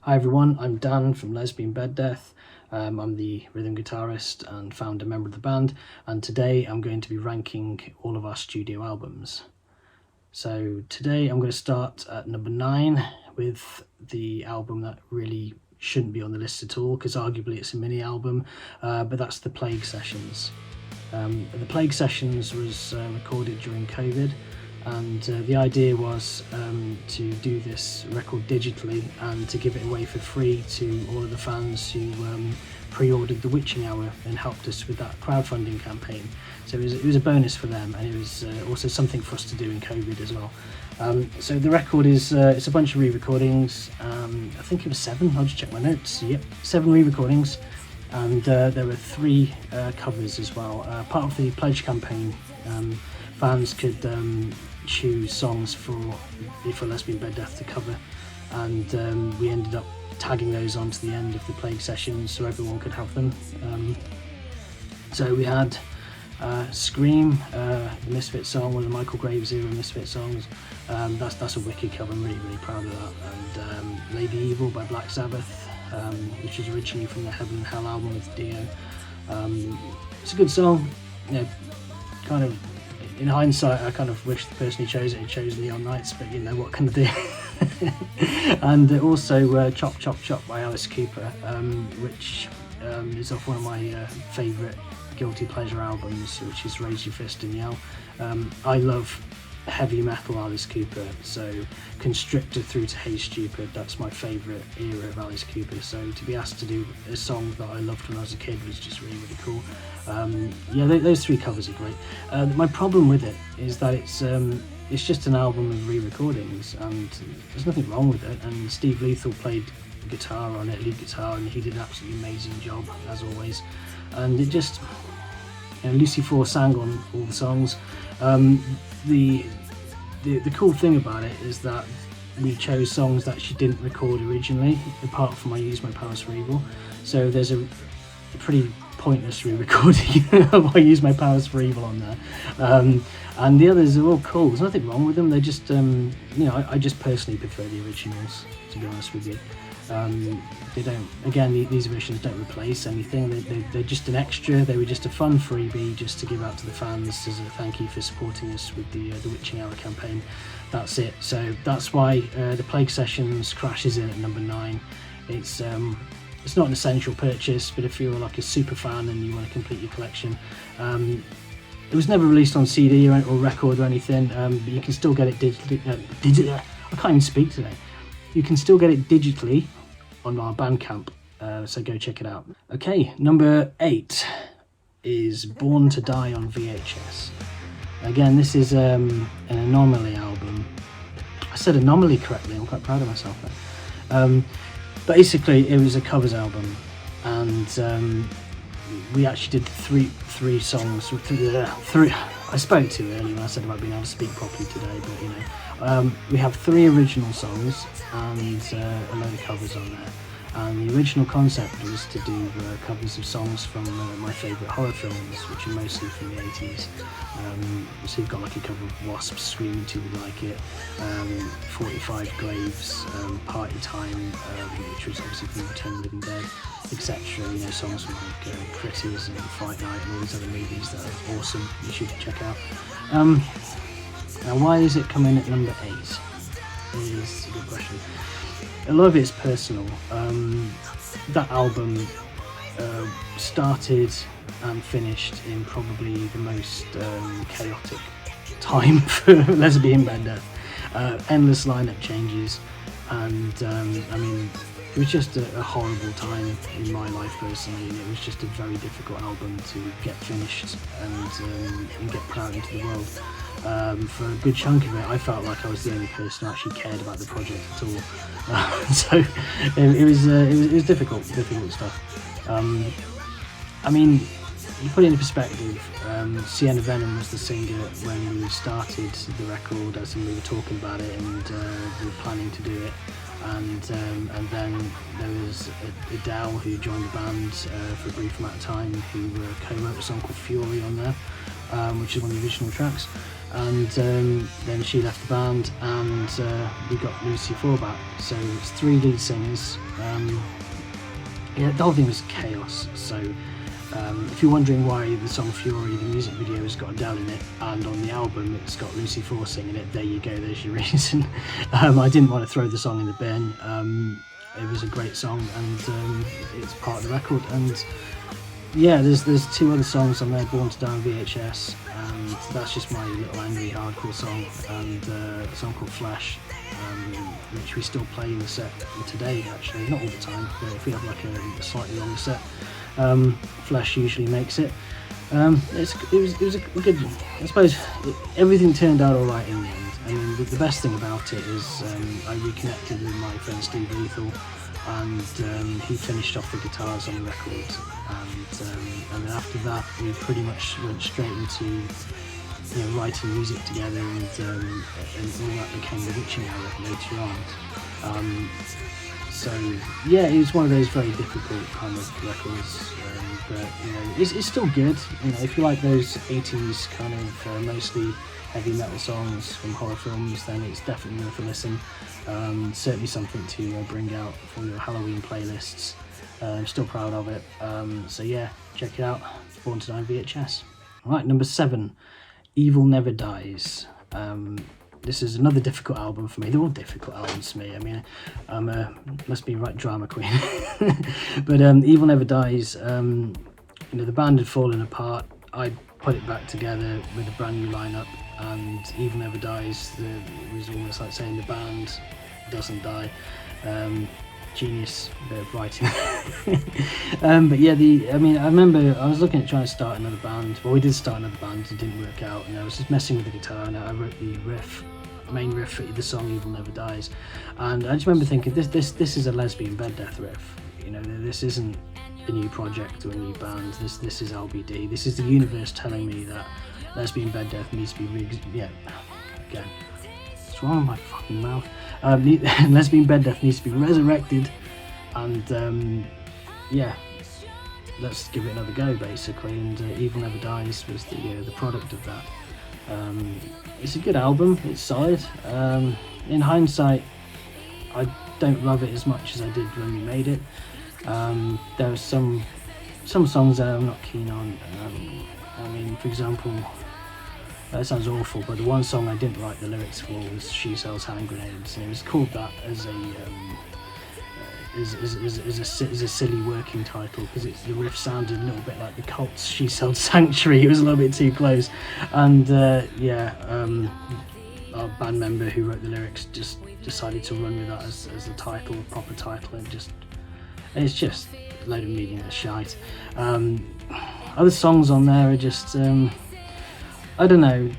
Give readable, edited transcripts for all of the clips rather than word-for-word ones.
Hi everyone, I'm Dan from Lesbian Bed Death. I'm the rhythm guitarist and founder member of the band, and today I'm going to be ranking all of our studio albums. So today I'm going to start at number 9 with the album that really shouldn't be on the list at all, because arguably it's a mini album, but that's The Plague Sessions. The Plague Sessions was recorded during COVID, and the idea was to do this record digitally and to give it away for free to all of the fans who pre-ordered The Witching Hour and helped us with that crowdfunding campaign. So it was a bonus for them, and it was also something for us to do in COVID as well. So the record is it's a bunch of re-recordings. I think it was 7, I'll just check my notes. Yep, 7 re-recordings, and there were 3 covers as well. Part of the pledge campaign, fans could choose songs for Lesbian Bed Death to cover, and we ended up tagging those onto the end of the Plague Sessions so everyone could have them. So we had Scream, the Misfit song, one of the Michael Graves era Misfit songs. That's a wicked cover, I'm really proud of that. And Lady Evil by Black Sabbath, which was originally from the Heaven and Hell album with Dio. It's a good song, you know, kind of. In hindsight, I kind of wish the person who chose it had chosen Neon Nights, but you know, what can I do? And also Chop Chop Chop by Alice Cooper, which is off one of my favourite guilty pleasure albums, which is Raise Your Fist and Yell. I love heavy metal Alice Cooper, so Constrictor through to Hey Stupid, that's my favourite era of Alice Cooper, so to be asked to do a song that I loved when I was a kid was just really cool. Yeah, those 3 covers are great. My problem with it is that it's just an album of re-recordings, and there's nothing wrong with it, and Steve Lethal played guitar on it, lead guitar, and he did an absolutely amazing job as always. And it just, you know, Lucy Four sang on all the songs. The cool thing about it is that we chose songs that she didn't record originally, apart from I Use My Powers for Evil. So there's a pretty pointless re-recording of I Use My Powers for Evil on there. And the others are all cool, there's nothing wrong with them, they just, you know, I just personally prefer the originals, to be honest with you. They don't, again, these versions don't replace anything, they're just an extra, they were just a fun freebie just to give out to the fans as a thank you for supporting us with the Witching Hour campaign. That's it. So that's why the Plague Sessions crashes in at number 9. It's not an essential purchase, but if you're like a super fan and you want to complete your collection, it was never released on CD or record or anything, but you can still get it digitally. I can't even speak today. You can still get it digitally on our Bandcamp, so go check it out. Okay, number 8 is Born to Die on VHS. Again, this is an Anomaly album. I said Anomaly correctly, I'm quite proud of myself there. Basically, it was a covers album, and we actually did three songs. 3. I spoke too early when I said about being able to speak properly today, but you know, we have 3 original songs and a load of covers on there. And the original concept was to do covers of songs from my favourite horror films, which are mostly from the 80s. So you've got like a cover of Wasp, Screaming Till We Like It, 45 Graves, Party Time, which was obviously from Return of the Living Dead, etc. You know, songs from like Critters and Fright Night and all these other movies that are awesome, you should check out. Now why is it coming at number 8? Is a good question. A lot of it is personal. That album started and finished in probably the most chaotic time for Lesbian Bed Death. Endless lineup changes, and I mean, it was just a horrible time in my life personally, and it was just a very difficult album to get finished and get put out into the world. For a good chunk of it, I felt like I was the only person who actually cared about the project at all. So it was difficult stuff. I mean, you put it into perspective, Sienna Venom was the singer when we started the record, as we were talking about it, and we were planning to do it. And then there was Adele, who joined the band for a brief amount of time, who co-wrote a song called Fury on there, which is one of the original tracks. and then she left the band, and we got Lucy 4 back. So it's 3 lead singers. Yeah, the whole thing was chaos. So if you're wondering why the song Fury, the music video, has got Adele in it, and on the album it's got Lucy 4 singing it, there you go, there's your reason. I didn't want to throw the song in the bin. It was a great song, and it's part of the record. And yeah, there's 2 other songs on there, Born to Die On VHS, and that's just my little angry hardcore song, and a song called Flash, which we still play in the set today, actually, not all the time, but if we have like a slightly longer set, Flash usually makes it. It was a good, I suppose everything turned out alright in the end. I mean, the best thing about it is I reconnected with my friend Steve Lethal, and he finished off the guitars on the record, and then after that we pretty much went straight into writing music together, and all that became the Witching Hour later on. So yeah, it was one of those very difficult kind of records, but it's still good. If you like those 80s kind of mostly heavy metal songs from horror films, then it's definitely worth a listen. Certainly something to bring out for your Halloween playlists. I'm still proud of it. So yeah, check it out. Born to Die On VHS. Right, number 7, Evil Never Dies. This is another difficult album for me. They're all difficult albums for me. I mean, must be right drama queen. But Evil Never Dies, the band had fallen apart. I put it back together with a brand new lineup, and Evil Never Dies, it was almost like saying the band doesn't die. Genius bit of writing. But yeah, I remember I was looking at trying to start another band. Well, we did start another band, it didn't work out, and I was just messing with the guitar, and I wrote the main riff for the song Evil Never Dies, and I just remember thinking, this is a Lesbian Bed Death riff. This isn't a new project or a new band. This is LBD. This is the universe telling me that Lesbian Bed Death needs to be again. What's wrong with my fucking mouth? Lesbian Bed Death needs to be resurrected, and yeah, let's give it another go, basically. And Evil Never Dies was the product of that. It's a good album. It's solid. In hindsight, I don't love it as much as I did when we made it. There are some songs that I'm not keen on. I mean, for example, that sounds awful, but the one song I didn't like the lyrics for was She Sells Hand Grenades, and it was called that as a silly working title, because the riff sounded a little bit like the Cult's She Sells Sanctuary. It was a little bit too close, and our band member who wrote the lyrics just decided to run with that as a title, a proper title, and it's just a load of meaningless shite. Other songs on there are just I don't know.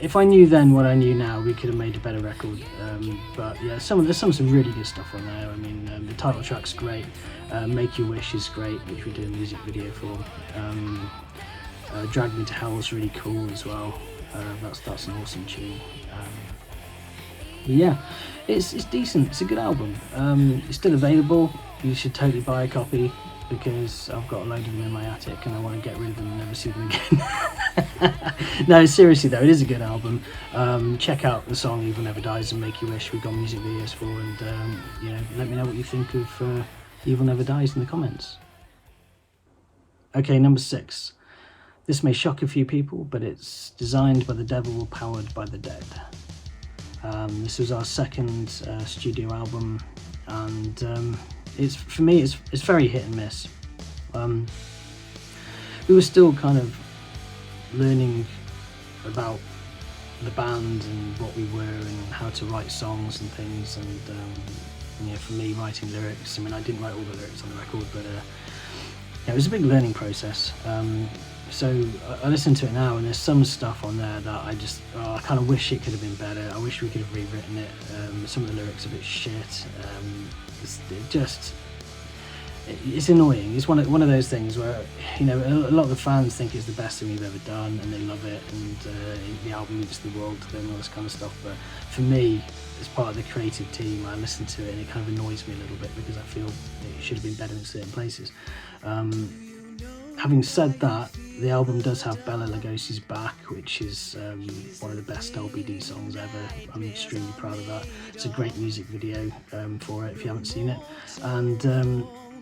If I knew then what I knew now, we could have made a better record. But yeah, there's some really good stuff on there. I mean, the title track's great. Make Your Wish is great, which we did a music video for. Drag Me to Hell is really cool as well. That's an awesome tune. But yeah, it's decent. It's a good album. It's still available. You should totally buy a copy, because I've got a load of them in my attic and I want to get rid of them and never see them again. No, seriously though, it is a good album. Check out the song Evil Never Dies and Make Your Wish. We've got music videos for, and let me know what you think of Evil Never Dies in the comments. Okay, number 6. This may shock a few people, but it's Designed by the Devil, Powered by the Dead. This was our second studio album, and for me it's very hit and miss. We were still kind of learning about the band and what we were and how to write songs and things, and for me, writing lyrics, I mean, I didn't write all the lyrics on the record, but it was a big learning process. So I listen to it now, and there's some stuff on there that I kind of wish it could have been better. I wish we could have rewritten it. Some of the lyrics are a bit shit. It's annoying. It's one of those things where a lot of the fans think it's the best thing we've ever done, and they love it, and the album means the world to them, and all this kind of stuff. But for me, as part of the creative team, I listen to it and it kind of annoys me a little bit, because I feel it should have been better in certain places. Having said that, the album does have Bela Lugosi's Back, which is one of the best LBD songs ever. I'm extremely proud of that. It's a great music video for it if you haven't seen it. And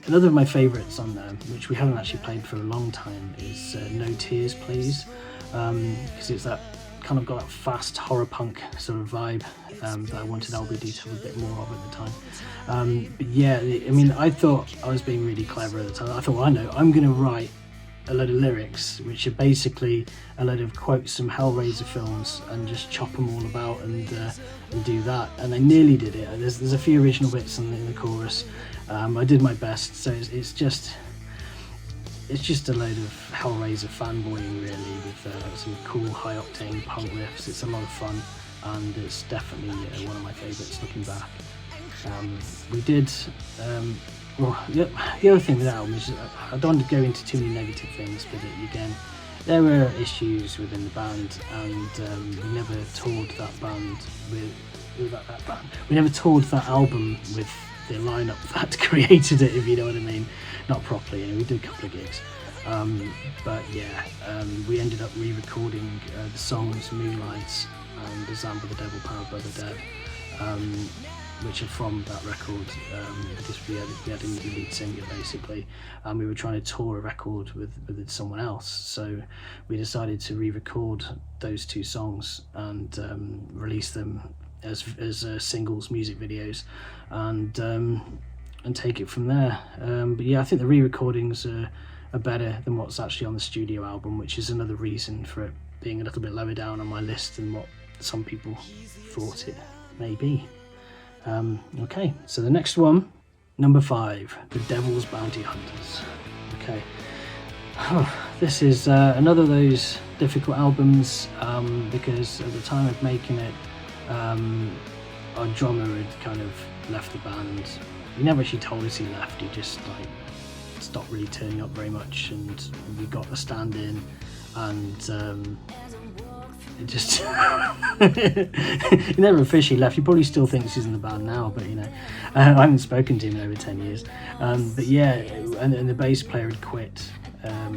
another of my favourites on there, which we haven't actually played for a long time, is No Tears Please, because it's that kind of got that fast horror punk sort of vibe that I wanted LBD to have a bit more of at the time. But yeah, I mean, I thought I was being really clever at the time. I thought, well, I know, I'm going to write a load of lyrics which are basically a load of quotes from Hellraiser films and just chop them all about and do that, and I nearly did it. There's a few original bits in the chorus. I did my best, so it's just a load of Hellraiser fanboying really, with some cool high octane punk riffs. It's a lot of fun, and it's definitely one of my favourites looking back. We did well, the other thing with that album is I don't want to go into too many negative things, but again, there were issues within the band, and we never toured that band with that band. We never toured that album with the lineup that created it, if you know what I mean. Not properly, you know, we did a couple of gigs. But yeah, we ended up re-recording the songs Moonlight and Zamba the Devil Powered by the Dead, which are from that record, because we had a new lead singer basically, and we were trying to tour a record with someone else, so we decided to re-record those two songs and release them as singles, music videos, and take it from there. But yeah, I think the re-recordings are better than what's actually on the studio album, which is another reason for it being a little bit lower down on my list than what some people thought it may be. Okay, so the next one, number 5, The Devil's Bounty Hunters. Okay, this is another of those difficult albums, because at the time of making it, our drummer had kind of left the band. He never actually told us he left, he just like stopped really turning up very much, and we got a stand-in, and it just he never officially left. He probably still thinks he's in the band now, but you know, I haven't spoken to him in over 10 years. But yeah, and the bass player had quit, I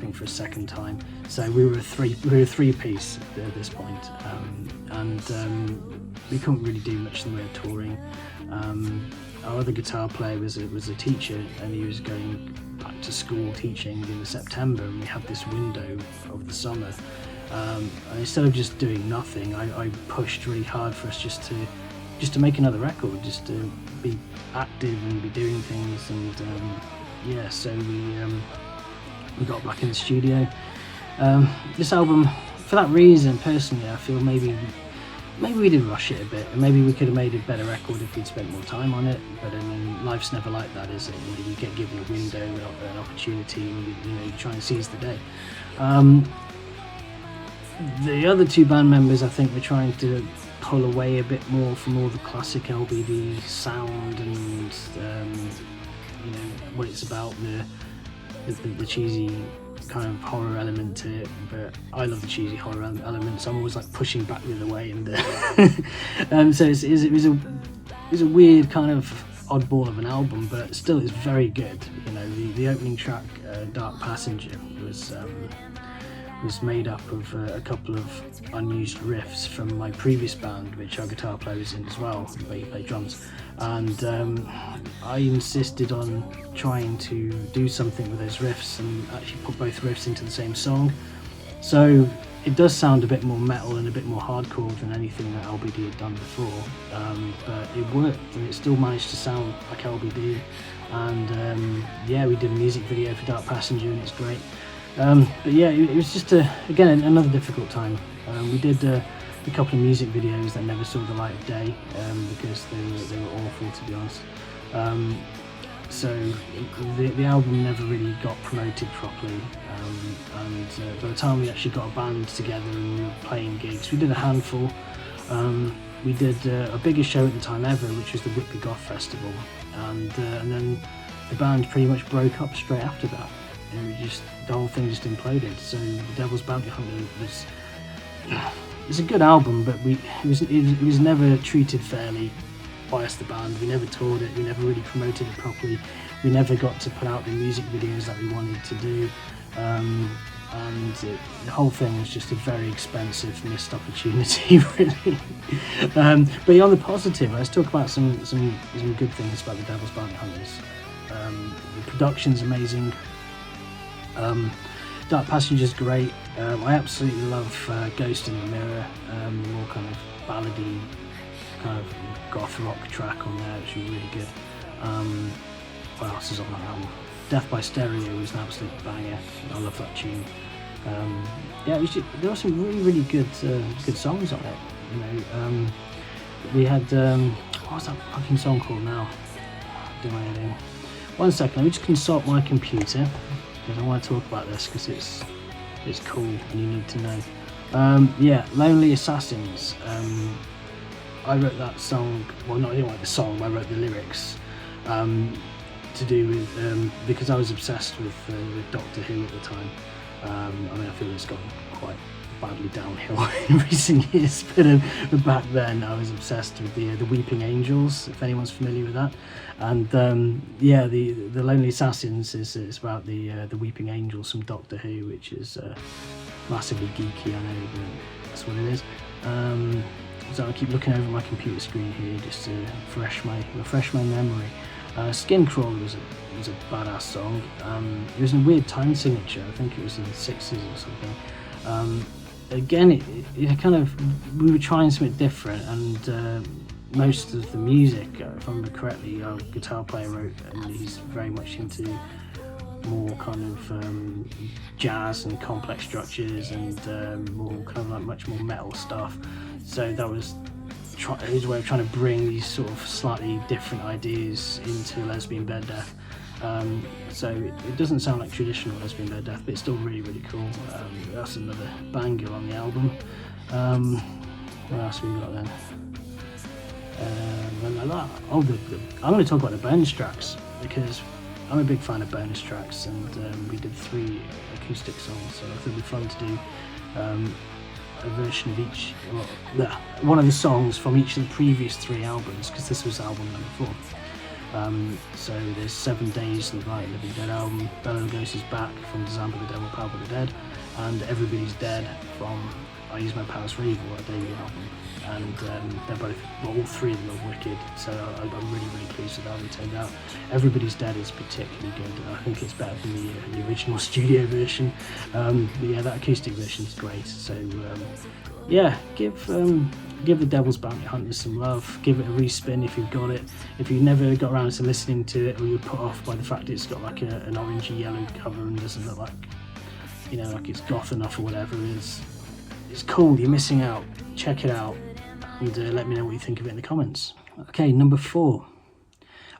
think for a second time, so we were a three-piece at this point, and we couldn't really do much in the way of touring. Our other guitar player was a teacher, and he was going back to school teaching in September, and we had this window of the summer. And instead of just doing nothing, I pushed really hard for us just to make another record, just to be active and be doing things, and yeah, so we got back in the studio. This album, for that reason, personally, I feel maybe we did rush it a bit, and maybe we could have made a better record if we'd spent more time on it. But I mean, life's never like that, is it? You know, you get given a window, an opportunity, and you try and seize the day. The other two band members, I think, were trying to pull away a bit more from all the classic LBD sound and what it's about, the cheesy kind of horror element to it. But I love the cheesy horror elements. I'm always like pushing back the other way, and so it was a weird kind of oddball of an album, but still it's very good. You know, the opening track, Dark Passenger, was made up of a couple of unused riffs from my previous band, which our guitar player was in as well, where he played drums, and I insisted on trying to do something with those riffs and actually put both riffs into the same song, so it does sound a bit more metal and a bit more hardcore than anything that LBD had done before, but it worked, and it still managed to sound like LBD, and yeah, we did a music video for Dark Passenger, and it's great. But yeah, it was just again another difficult time. We did a couple of music videos that never saw the light of day, because they were awful, to be honest. So the album never really got promoted properly, and by the time we actually got a band together and we were playing gigs, we did a handful. We did a bigger show at the time ever, which was the Whitby Goth Festival, and then the band pretty much broke up straight after that. And the whole thing just imploded. So The Devil's Bounty Hunter it's a good album, but it was never treated fairly by us, the band. We never toured it, we never really promoted it properly, we never got to put out the music videos that we wanted to do. and the whole thing was just a very expensive missed opportunity, really. But on the positive, let's talk about some good things about the Devil's Bounty Hunters. The production's amazing. Dark Passenger's great. I absolutely love Ghost in the Mirror, more kind of ballady, kind of goth rock track on there, which is really good. What else is on that album? Death by Stereo is an absolute banger. I love that tune. Yeah, there are some really good songs on it. You know, we had what was that fucking song called now? Do my head in. 1 second, let me just consult my computer because I want to talk about this because it's cool and you need to know. Yeah, Lonely Assassins. I wrote that song. Well, I didn't write the song. I wrote the lyrics. To do with because I was obsessed with Doctor Who at the time. I mean, I feel it's gone quite badly downhill in recent years, but back then I was obsessed with the Weeping Angels, if anyone's familiar with that. And yeah, the Lonely Assassins is about the Weeping Angels from Doctor Who, which is massively geeky, I know, but that's what it is. So I keep looking over my computer screen here just to refresh my memory. Skin Crawler was a badass song. It was in a weird time signature. I think it was in the 60s or something. Again, it kind of, we were trying something different, and most of the music, if I remember correctly, our guitar player wrote, and he's very much into more kind of jazz and complex structures and more kind of like much more metal stuff. So that was his way of trying to bring these sort of slightly different ideas into Lesbian Bed Death. So it doesn't sound like traditional Lesbian Bed Death, but it's still really cool. That's another banger on the album. What else have we got then? I'm going to talk about the bonus tracks because I'm a big fan of bonus tracks, and we did 3 acoustic songs, so I thought it'd be fun to do a version of each, one of the songs from each of the previous 3 albums, because this was album number 4. So there's 7 Days, the Riot Living Dead album, Bela Lugosi's Back from Disassemble the Devil, Power of the Dead, and Everybody's Dead from I Use My Powers for Evil, our debut album. And they're both, well, all 3 of them are wicked, so I'm really pleased with how they turned out. Everybody's Dead is particularly good. I think it's better than the original studio version. But yeah, that acoustic version is great. So yeah, give the Devil's Bounty Hunters some love. Give it a respin if you've got it. If you've never got around to listening to it, or you're put off by the fact it's got like an orangey yellow cover and doesn't look like, you know, like it's goth enough or whatever, it's cool. You're missing out. Check it out. And let me know what you think of it in the comments. Okay, number 4.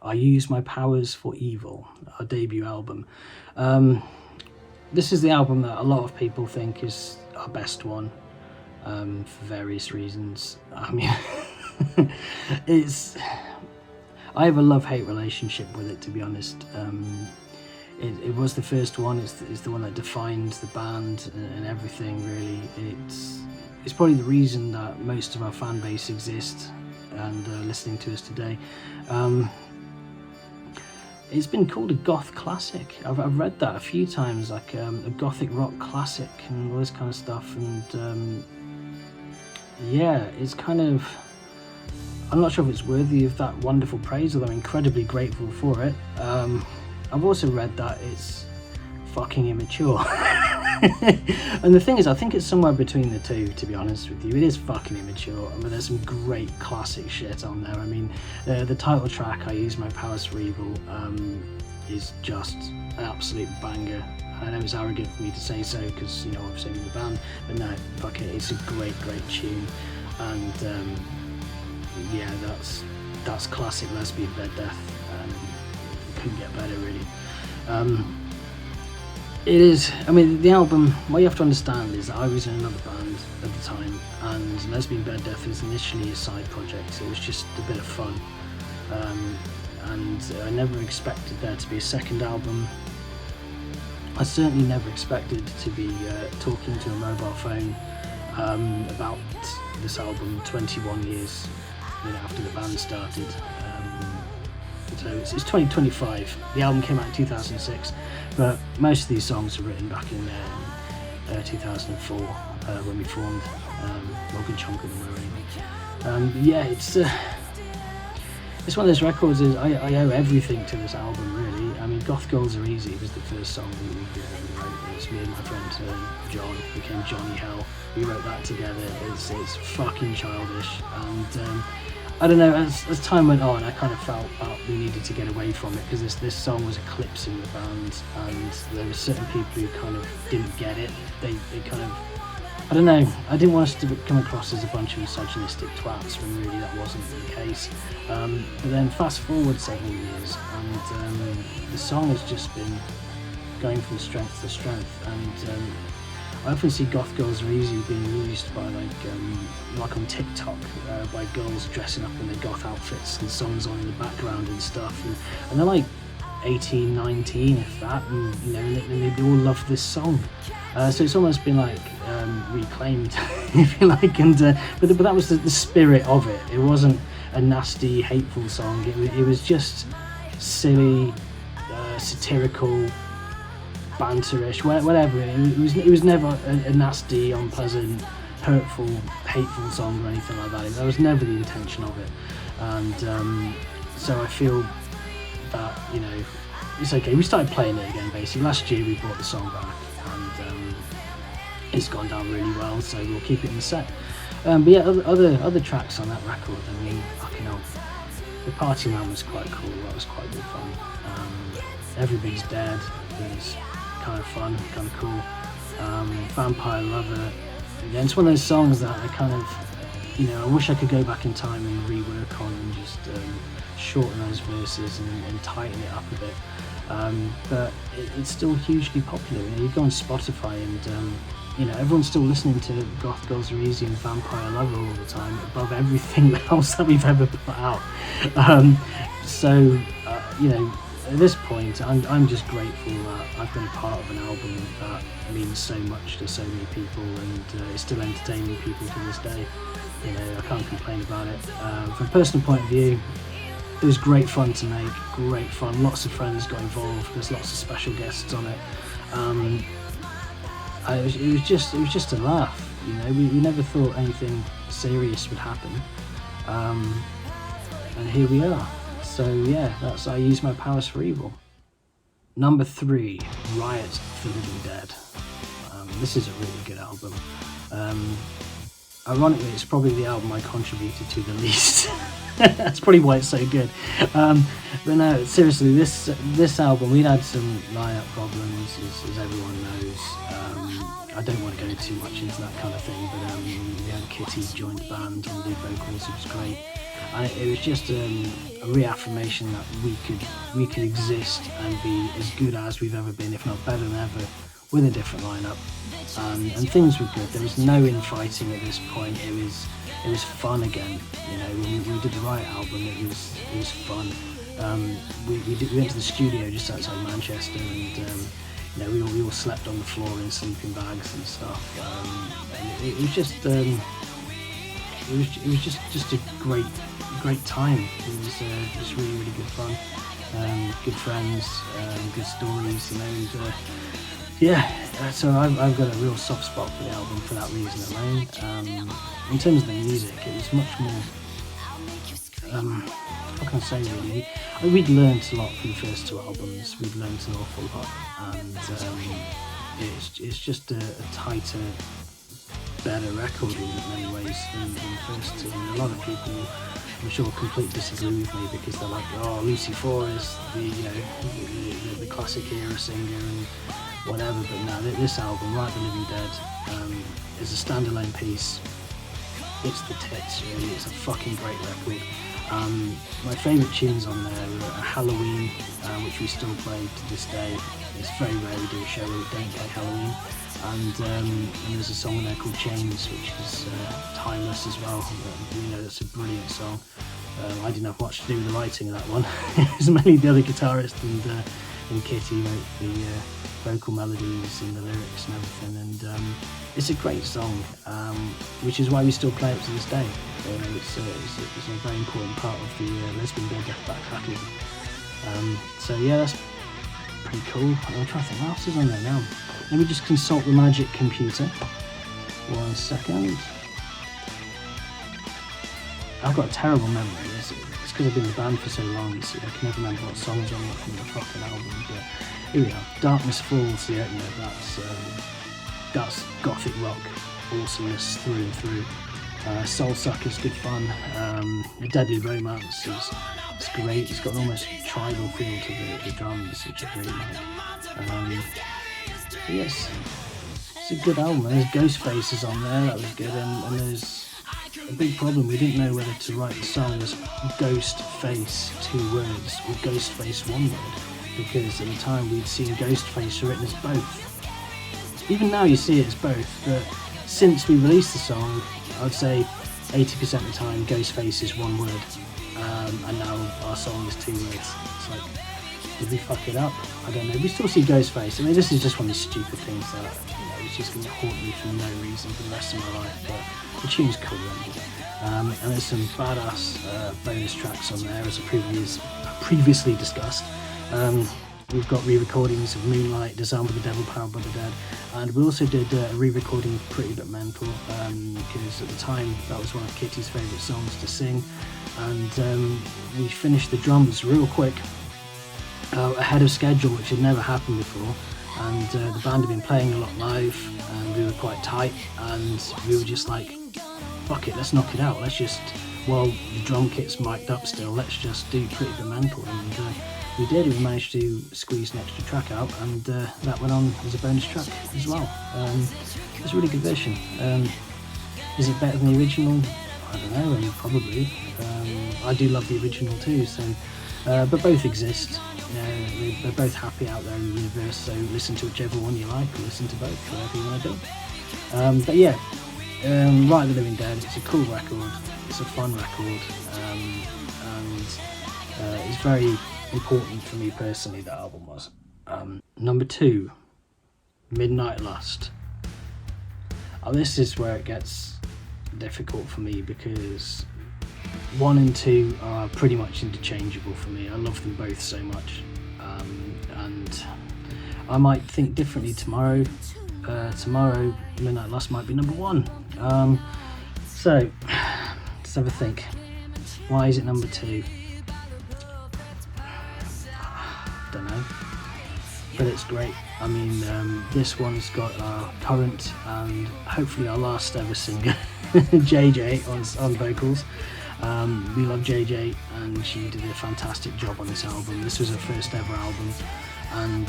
I Use My Powers for Evil, our debut album. This is the album that a lot of people think is our best one, for various reasons. I mean, I have a love-hate relationship with it, to be honest. It was the first one. It's the one that defined the band and everything, really. It's probably the reason that most of our fan base exists and listening to us today. It's been called a goth classic. I've read that a few times, like a gothic rock classic and all this kind of stuff. And yeah, it's kind of, I'm not sure if it's worthy of that wonderful praise, although I'm incredibly grateful for it. I've also read that it's fucking immature. And the thing is, I think it's somewhere between the two, to be honest with you. It is fucking immature, but there's some great classic shit on there. I mean, the title track, I Use My Powers for Evil, is just an absolute banger. I know it's arrogant for me to say so, because, you know, I've seen in the band, but no, fuck it, it's a great tune. And yeah, that's classic Lesbian Bed Death. Couldn't get better, really. It is, I mean, the album, what you have to understand is that I was in another band at the time, and Lesbian Bed Death was initially a side project. It was just a bit of fun, and I never expected there to be a second album. I certainly never expected to be talking to a mobile phone about this album 21 years after the band started. So it's 2025. The album came out in 2006, but most of these songs are written back in 2004 when we formed Logan Chonk and Marine. Yeah, it's one of those records. I owe everything to this album, really. I mean, Goth Girls Are Easy was the first song we wrote. It was me and my friend John, became Johnny Hell. We wrote that together. It's fucking childish, and I don't know, as time went on, I kind of felt we needed to get away from it, because this song was eclipsing the band, and there were certain people who kind of didn't get it. They kind of, I don't know, I didn't want us to come across as a bunch of misogynistic twats, when really that wasn't the case. But then fast forward several years, and the song has just been going from strength to strength, and I often see Goth Girls Are Easy being used by like on TikTok, by girls dressing up in their goth outfits and songs on in the background and stuff, and they're like 18, 19 if that, and you know, and they all love this song. So it's almost been like reclaimed, if you like, and but that was the spirit of it. It wasn't a nasty, hateful song. It was just silly, satirical, banterish, whatever. It was never a nasty, unpleasant, hurtful, hateful song or anything like that. That was never the intention of it, and so I feel that, you know, it's okay. We started playing it again basically last year. We brought the song back, and it's gone down really well, so we'll keep it in the set. But yeah, other tracks on that record, I mean, fucking hell, The Party Man was quite cool. That was quite good fun. Everybody's Dead was kind of fun, kind of cool. Vampire Lover, again, it's one of those songs that I kind of, you know, I wish I could go back in time and rework on, and just shorten those verses and tighten it up a bit. But it's still hugely popular. You know, you go on Spotify and you know, everyone's still listening to Goth Girls Are Easy and Vampire Lover all the time, above everything else that we've ever put out. So you know, at this point, I'm just grateful that I've been a part of an album that means so much to so many people, and is still entertaining people to this day. You know, I can't complain about it. From a personal point of view, it was great fun to make, great fun. Lots of friends got involved. There's lots of special guests on it. It was just a laugh. You know, we never thought anything serious would happen, and here we are. So yeah, I use my powers for evil. Number 3, Riot, The Living Dead. This is a really good album. Ironically, it's probably the album I contributed to the least. That's probably why it's so good. But no, seriously, this album, we'd had some lineup problems, as everyone knows. I don't want to go too much into that kind of thing, but we had Kitty join the band on lead vocals, it was great. And it was just a reaffirmation that we could exist and be as good as we've ever been, if not better than ever, with a different lineup. And things were good. There was no infighting at this point. It was fun again. You know, when we did the Riot album, it was fun. We went to the studio just outside Manchester, and you know, we all slept on the floor in sleeping bags and stuff. And it was just a great time. It was just really, really good fun. Good friends, good stories, you know. And, yeah, so I've got a real soft spot for the album for that reason alone. In terms of the music, it was much more, what can I say really? We'd learnt a lot from the first 2 albums. We'd learnt an awful lot, and it's just a tighter, better record in many ways than the first 2. And a lot of people, I'm sure, completely disagree with me, because they're like, oh, Lucy 4 is the classic era singer and whatever. But no, this album, Riot, The Living Dead, is a standalone piece. It's the tits, really. It's a fucking great record. My favourite tunes on there are Halloween, which we still play to this day. It's very rare we do a show where we don't play Halloween. And there's a song in there called Chains, which is timeless as well. You know, it's a brilliant song. I didn't have much to do with the writing of that one. It was mainly the other guitarist and Kitty wrote the vocal melodies and the lyrics and everything. And it's a great song, which is why we still play it to this day. It's a very important part of the Lesbian Bed Death back catalogue. So yeah, that's pretty cool. I'm trying to think what else is on there now. let me just consult the magic computer. 1 second. I've got a terrible memory. It's because I've been in the band for so long, you see. I can never remember what songs are on from the fucking album. But here we are. Darkness Falls, the opener. That's gothic rock awesomeness through and through. Soul Sucker's good fun. The Deadly Romance is great. It's got an almost tribal feel to the drums, which I really like. Yes, it's a good album. There's Ghostface on there, that was good, and there's a big problem. We didn't know whether to write the song as Ghostface 2 words or Ghostface 1 word, because at the time we'd seen Ghostface written as both. Even now you see it as both, but since we released the song, I would say 80% of the time Ghostface is 1 word, and now our song is 2 words. It's like, did we fuck it up? I don't know. We still see Ghostface. I mean, this is just one of the stupid things that, it's just going to haunt me for no reason for the rest of my life, but the tune's cool anyway. And there's some badass bonus tracks on there, as I previously discussed. We've got re-recordings of Moonlight, Designed by the Devil, Powered by the Dead, and we also did a re-recording of Pretty But Mental, because at the time that was one of Kitty's favourite songs to sing, and we finished the drums real quick, ahead of schedule, which had never happened before, and the band had been playing a lot live, and we were quite tight, and we were just like, fuck it, let's knock it out, let's just, while the drum kit's mic'd up still, let's just do Pretty But Mental, and we did. We managed to squeeze an extra track out, and that went on as a bonus track as well. It's a really good version. Is it better than the original? I don't know, probably. I do love the original too, so but both exist. They're both happy out there in the universe, so listen to whichever one you like, or listen to both, whatever you want to do. But yeah, Riot of the Living Dead, it's a cool record, it's a fun record, and it's very important for me personally, that album was. Number 2, Midnight Lust. This is where it gets difficult for me, because 1 and 2 are pretty much interchangeable for me. I love them both so much, and I might think differently tomorrow. Tomorrow Midnight Lust might be number 1. So let's have a think. Why is it number 2? Don't know, but it's great. I mean, this one's got our current and hopefully our last ever singer, JJ, on vocals. We love JJ, and she did a fantastic job on this album. This was her first ever album, and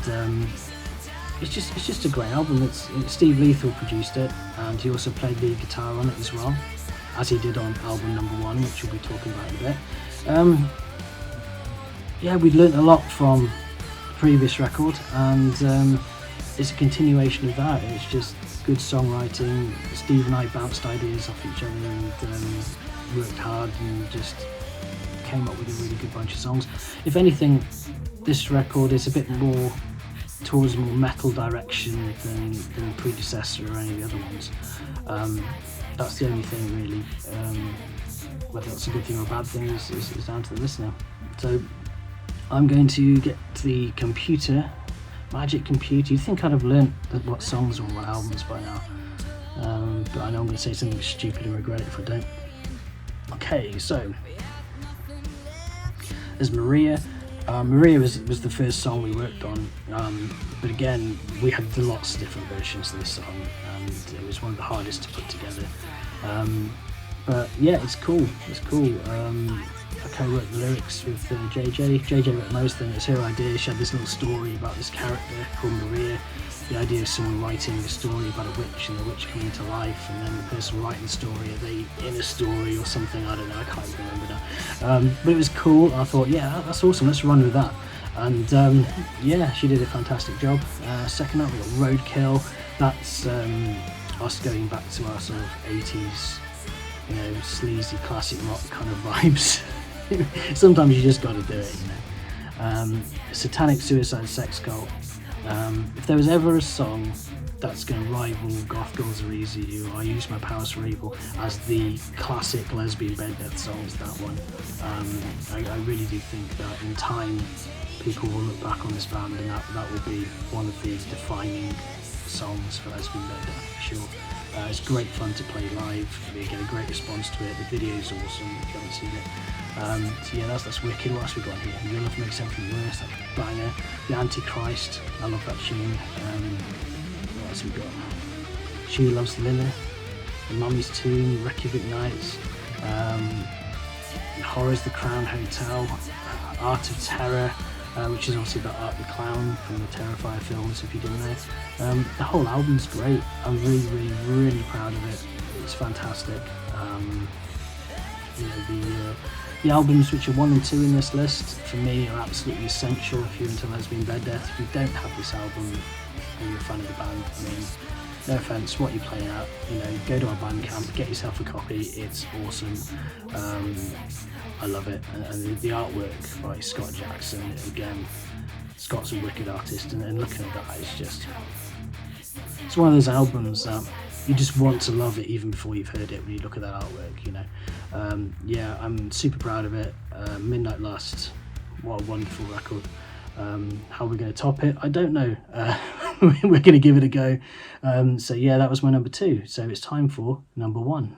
it's just a great album. Steve Lethal produced it, and he also played lead guitar on it as well, as he did on album number 1, which we'll be talking about in a bit. Yeah, we learnt a lot from previous record, and it's a continuation of that. It's just good songwriting. Steve and I bounced ideas off each other, and worked hard, and just came up with a really good bunch of songs. If anything, this record is a bit more towards a more metal direction than the predecessor or any of the other ones. That's the only thing really. Whether that's a good thing or a bad thing is down to the listener. So I'm going to get to the computer, magic computer. You'd think I'd have learnt what songs are on what albums by now, but I know I'm going to say something stupid and regret it if I don't. Okay, so there's Maria. Maria was the first song we worked on, but again, we had lots of different versions of this song, and it was one of the hardest to put together. But yeah, it's cool. I co-wrote the lyrics with JJ. JJ wrote most of them. It was her idea. She had this little story about this character called Maria. The idea of someone writing a story about a witch, and the witch coming to life, and then the person writing the story, are they in a story or something? I don't know, I can't even remember now. But it was cool. I thought, yeah, that's awesome, let's run with that. And yeah, she did a fantastic job. Second up, we got Roadkill. That's us going back to our sort of 80s, sleazy classic rock kind of vibes. Sometimes you just got to do it, Satanic Suicide Sex Cult. If there was ever a song that's going to rival Goth Girls Are Easy or I Use My Powers for Evil as the classic Lesbian Bed Death song, is that one. I really do think that in time people will look back on this band, and that will be one of the defining songs for Lesbian Bed Death for sure. It's great fun to play live. You get a great response to it. The video is awesome if you haven't seen it. So yeah, that's wicked. What else we got here? Your Love Makes Everything Worse, that's a banger. The Antichrist, I love that tune. What else we got? She Loves Lilith, The Mummy's Tomb, Reykjavik Nights, Horrors, The Crown Hotel, Art of Terror, which is obviously about Art the Clown from the Terrifier films, if you didn't know. The whole album's great. I'm really proud of it. It's fantastic. You know, the albums which are 1 and 2 in this list, for me, are absolutely essential if you're into Lesbian Bed Death. If you don't have this album and you're a fan of the band, I mean, no offence, what you're playing at, you know, go to our Bandcamp, get yourself a copy, it's awesome. I love it, and the artwork by Scott Jackson, again, Scott's a wicked artist, and looking at that, it's one of those albums that you just want to love it even before you've heard it when you look at that artwork, you know. Yeah, I'm super proud of it. Midnight Lust, what a wonderful record. How we're going to top it, I don't know. We're going to give it a go. So yeah, that was my number 2. So it's time for number 1,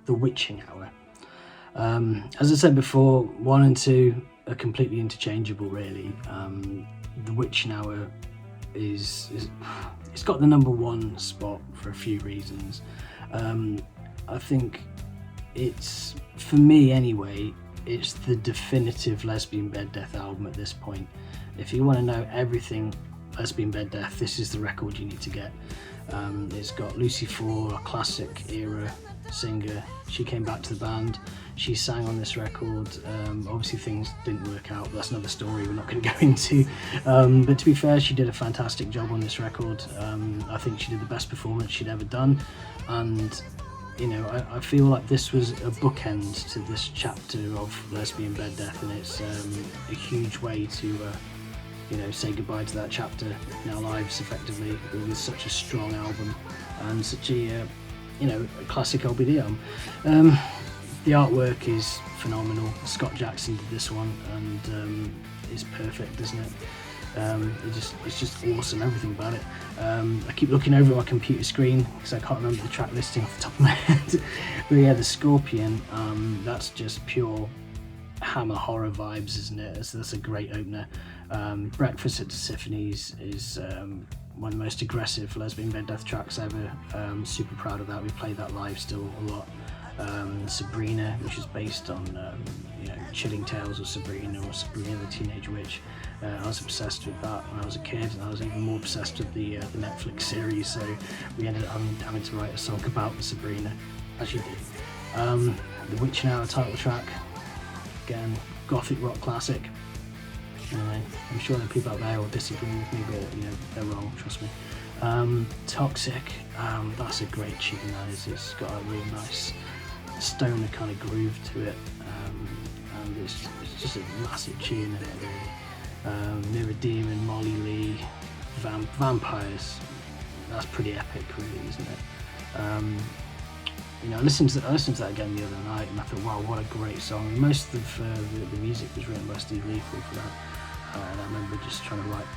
The Witching Hour. As I said before, 1 and 2 are completely interchangeable, really. The Witching Hour it's got the number 1 spot for a few reasons. I think it's, for me anyway, it's the definitive Lesbian Bed Death album at this point. If you want to know everything Lesbian Bed Death, this is the record you need to get. It's got Lucy Ford, a classic era singer. She came back to the band. She sang on this record. Obviously things didn't work out, but that's another story we're not going to go into. But to be fair, she did a fantastic job on this record. I think she did the best performance she'd ever done, and you know, I feel like this was a bookend to this chapter of Lesbian Bed Death, and it's a huge way to you know, say goodbye to that chapter in our lives effectively, with such a strong album and such a you know, a classic LBD album. The artwork is phenomenal. Scott Jackson did this one, and it's perfect, isn't it? It's just awesome, everything about it. I keep looking over at my computer screen because I can't remember the track listing off the top of my head. But yeah, the Scorpion, that's just pure Hammer horror vibes, isn't it? So that's a great opener. Breakfast at Tiffany's is one of the most aggressive Lesbian Bed Death tracks ever. Super proud of that. We play that live still a lot. Sabrina, which is based on you know, Chilling Tales of Sabrina, or Sabrina the Teenage Witch. I was obsessed with that when I was a kid, and I was even more obsessed with the Netflix series, so we ended up having to write a song about Sabrina, as you do. The Witching Hour title track, again, gothic rock classic. I'm sure there are people out there who will disagree with me, but you know, they're wrong, trust me. Toxic, that's a great tune, that is. It's got a real nice stoner kind of groove to it, and it's just a massive tune in it, really. Mirror Demon, Molly Lee, Vampires, that's pretty epic, really, isn't it? You know, I listened to that again the other night, and I thought, wow, what a great song. Most of the music was written by Steve Lethal for that, and I remember just trying to write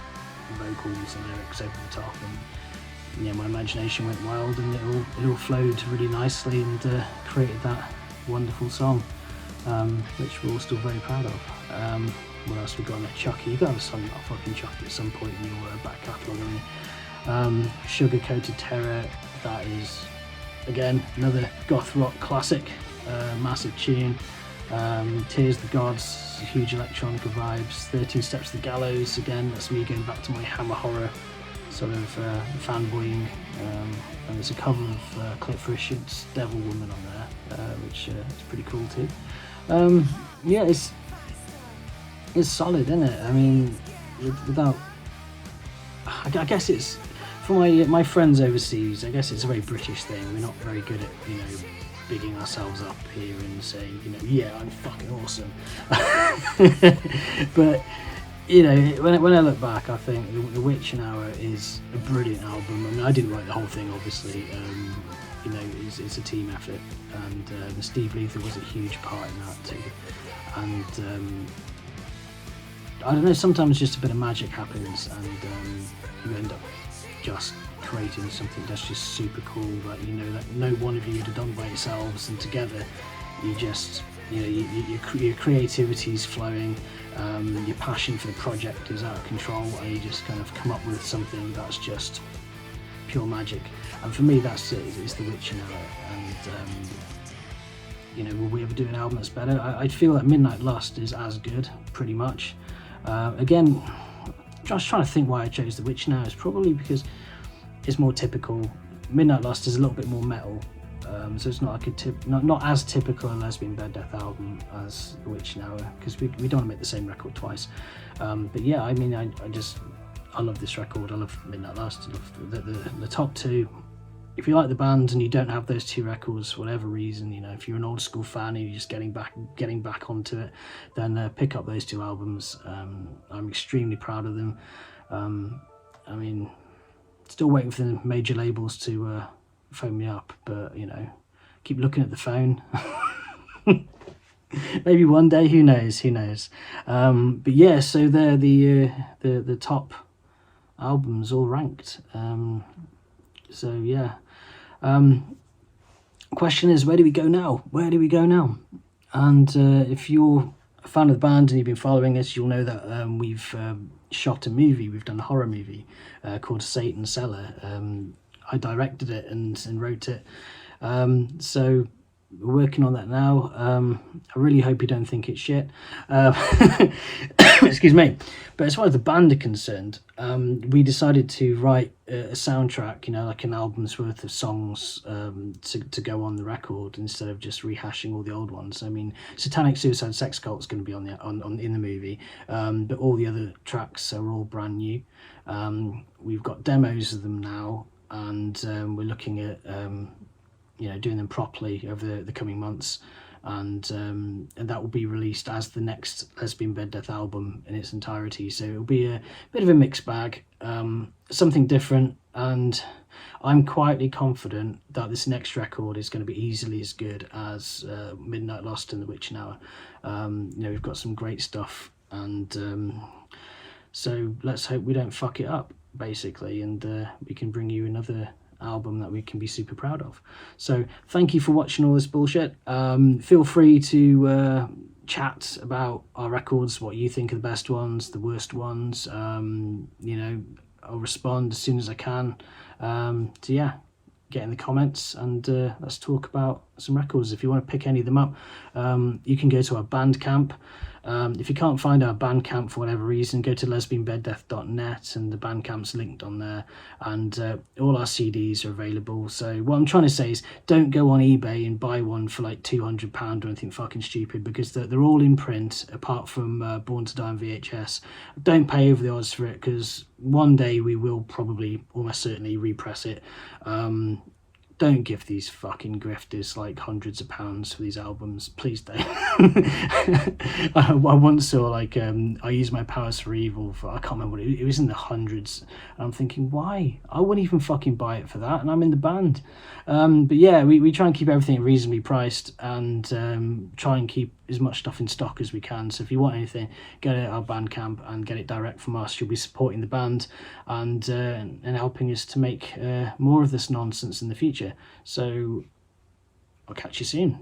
vocals and lyrics over the top, and yeah, my imagination went wild, and it all flowed really nicely, and created that wonderful song, which we're all still very proud of. What else we got on there? Chucky. You got to have a song about fucking Chucky at some point in your back catalogue, haven't you? Sugar Coated Terror, that is, again, another goth rock classic, massive tune. Tears the Gods, huge electronica vibes. 13 Steps to the Gallows, again, that's me going back to my Hammer horror sort of fanboying. And there's a cover of Cliff Richard's Devil Woman on there, which is pretty cool too. Yeah, it's solid, isn't it? I mean, without, I guess it's, for my friends overseas, I guess it's a very British thing. We're not very good at, you know, bigging ourselves up here and saying, you know, yeah, I'm fucking awesome. But, you know, when I look back, I think The Witching Hour is a brilliant album. I mean, I didn't write the whole thing, obviously. You know, it's a team effort, and Steve Lethal was a huge part in that too. And I don't know, sometimes just a bit of magic happens, and you end up just creating something that's just super cool, that you know that no one of you would have done by yourselves, and together you just, you know, your creativity is flowing, your passion for the project is out of control, and you just kind of come up with something that's just pure magic. And for me, that's it. It's the Witching Hour. And you know, will we ever do an album that's better? I feel that Midnight Lust is as good, pretty much. Again, just trying to think why I chose The Witching Hour. It's probably because it's more typical. Midnight Lust is a little bit more metal, so it's not like not as typical a Lesbian Bed Death album as The Witching Hour, because we don't want to make the same record twice. But yeah, I mean, I love this record. I love Midnight Lust. I love the top two. If you like the band and you don't have those two records for whatever reason, you know, if you're an old school fan and you're just getting back onto it, then pick up those two albums. I'm extremely proud of them. I mean, still waiting for the major labels to phone me up, but you know, keep looking at the phone. Maybe one day, who knows? But yeah, so they're the top albums all ranked. So yeah. Question is, where do we go now? And if you're a fan of the band and you've been following us, you'll know that we've shot a movie. We've done a horror movie called Satan's Cellar. I directed it and wrote it. So we're working on that now. I really hope you don't think it's shit. Excuse me. But as far as the band are concerned, we decided to write a soundtrack, you know, like an album's worth of songs to go on the record, instead of just rehashing all the old ones. I mean, Satanic Suicide Sex Cult is going to be in the movie, but all the other tracks are all brand new. We've got demos of them now, and we're looking at you know, doing them properly over the coming months, and that will be released as the next Lesbian Bed Death album in its entirety. So it'll be a bit of a mixed bag, something different, and I'm quietly confident that this next record is going to be easily as good as Midnight Lost and The Witching Hour. You know, we've got some great stuff, and so let's hope we don't fuck it up, basically, and we can bring you another album that we can be super proud of. So thank you for watching all this bullshit. Feel free to chat about our records, what you think are the best ones, the worst ones. You know, I'll respond as soon as I can. So yeah, get in the comments and let's talk about some records. If you want to pick any of them up, you can go to our Bandcamp. If you can't find our Bandcamp for whatever reason, go to lesbianbeddeath.net, and the Bandcamp's linked on there, and all our CDs are available. So what I'm trying to say is, don't go on eBay and buy one for like £200 or anything fucking stupid, because they're all in print, apart from Born to Die on VHS. Don't pay over the odds for it, because one day we will probably almost certainly repress it. Don't give these fucking grifters like hundreds of pounds for these albums. Please don't. I once saw like I Use My Powers for Evil for, I can't remember what it was, in the hundreds. And I'm thinking, why? I wouldn't even fucking buy it for that, and I'm in the band. But yeah, we try and keep everything reasonably priced, and try and keep as much stuff in stock as we can. So if you want anything, get it at our Bandcamp and get it direct from us. You'll be supporting the band and helping us to make more of this nonsense in the future. So I'll catch you soon.